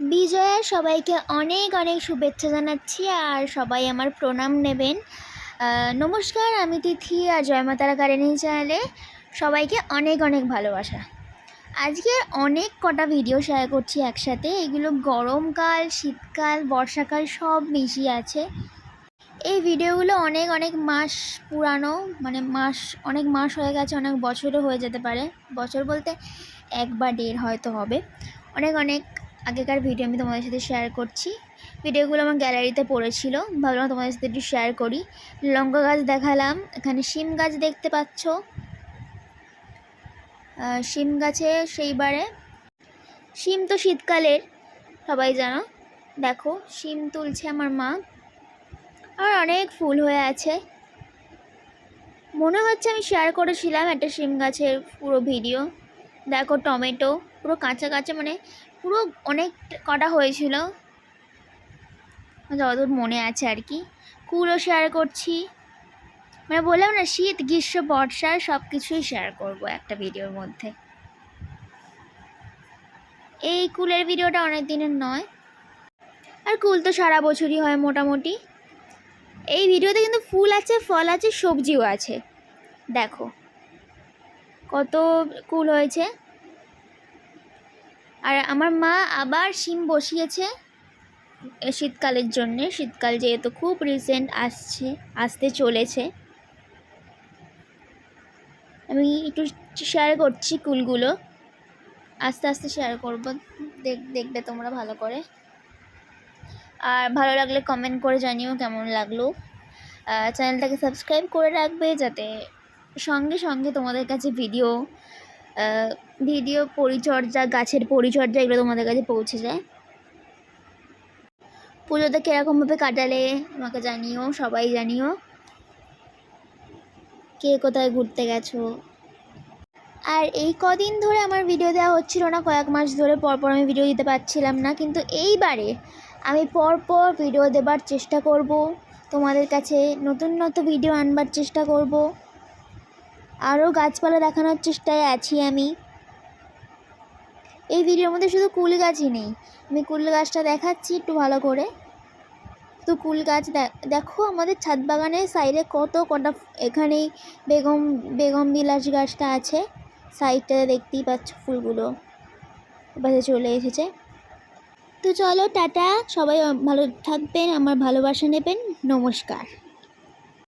বিজয়ার সবাইকে অনেক অনেক শুভেচ্ছা জানাচ্ছি আর সবাই আমার প্রণাম নেবেন। নমস্কার, আমি তিথি আর জয়মাতারা গার্ডেনিং চ্যানেলে সবাইকে অনেক অনেক ভালোবাসা। আজকে অনেক কটা ভিডিও শেয়ার করছি একসাথে। এগুলো গরমকাল, শীতকাল, বর্ষাকাল সব মিশিয়ে আছে। এই ভিডিওগুলো অনেক অনেক মাস পুরানো, মানে অনেক মাস হয়ে গেছে, অনেক বছরও হয়ে যেতে পারে। বছর বলতে 1 বা 1.5 হয়তো হবে। অনেক অনেক আগেকার ভিডিও আমি তোমাদের সাথে শেয়ার করছি। ভিডিওগুলো আমার গ্যালারিতে পড়েছিল, ভাবলাম তোমাদের সাথে একটু শেয়ার করি। লঙ্কা গাছ দেখালাম, এখানে শিম গাছ দেখতে পাচ্ছ। শিম গাছে সেইবারে শিম তো শীতকালের, সবাই জানো। দেখো শিম তুলছে আমার মা, আর অনেক ফুল হয়ে আছে। মনে হচ্ছে আমি শেয়ার করেছিলাম একটা শিম গাছের পুরো ভিডিও। দেখো টমেটো পুরো কাঁচা কাঁচা, মানে পুরো অনেক কটা হয়েছিল, যতদূর মনে আছে আর কি। কুলও শেয়ার করছি, মানে বললাম না, শীত গ্রীষ্ম বর্ষা সব কিছুই শেয়ার করব একটা ভিডিওর মধ্যে। এই কুলের ভিডিওটা অনেক দিনের নয়, আর কুল তো সারা বছরই হয় মোটামুটি। এই ভিডিওতে কিন্তু ফুল আছে, ফল আছে, সবজিও আছে। দেখো কত কুল হয়েছে। আর আমার মা আবার শিম বসিয়েছে শীতকালের জন্যে। শীতকাল যেহেতু খুব রিসেন্ট আসতে চলেছে, আমি একটু শেয়ার করছি কুলগুলো, আস্তে আস্তে শেয়ার করব, দেখবে তোমরা ভালো করে। আর ভালো লাগলে কমেন্ট করে জানিও কেমন লাগলো। চ্যানেলটাকে সাবস্ক্রাইব করে রাখবে, যাতে সঙ্গে সঙ্গে তোমাদের কাছে ভিডিও পরিচর্যা, গাছের পরিচর্যা, এগুলো তোমাদের কাছে পৌঁছে যায়। পুজোতে কীরকমভাবে কাটালে আমাকে জানিও, সবাই জানিও। কে কোথায় ঘুরতে গেছো। আর এই কদিন ধরে আমার ভিডিও দেওয়া হচ্ছিল না, কয়েক মাস ধরে পরপর আমি ভিডিও দিতে পারছিলাম না, কিন্তু এইবারে আমি পরপর ভিডিও দেবার চেষ্টা করব, তোমাদের কাছে নতুন নতুন ভিডিও আনবার চেষ্টা করব। আরও গাছপালা দেখানোর চেষ্টায় আছি আমি। এই ভিডিওর মধ্যে শুধু কুল গাছই নেই, আমি কুল গাছটা দেখাচ্ছি একটু ভালো করে। তো কুল গাছ দেখো, আমাদের ছাদ বাগানের সাইডে কত কটা, এখানেই বেগম বিলাস গাছটা আছে সাইডটাতে, দেখতেই পাচ্ছ ফুলগুলো বাসে চলে এসেছে। তো চলো টাটা, সবাই ভালো থাকবেন, আমার ভালোবাসা নেবেন, নমস্কার।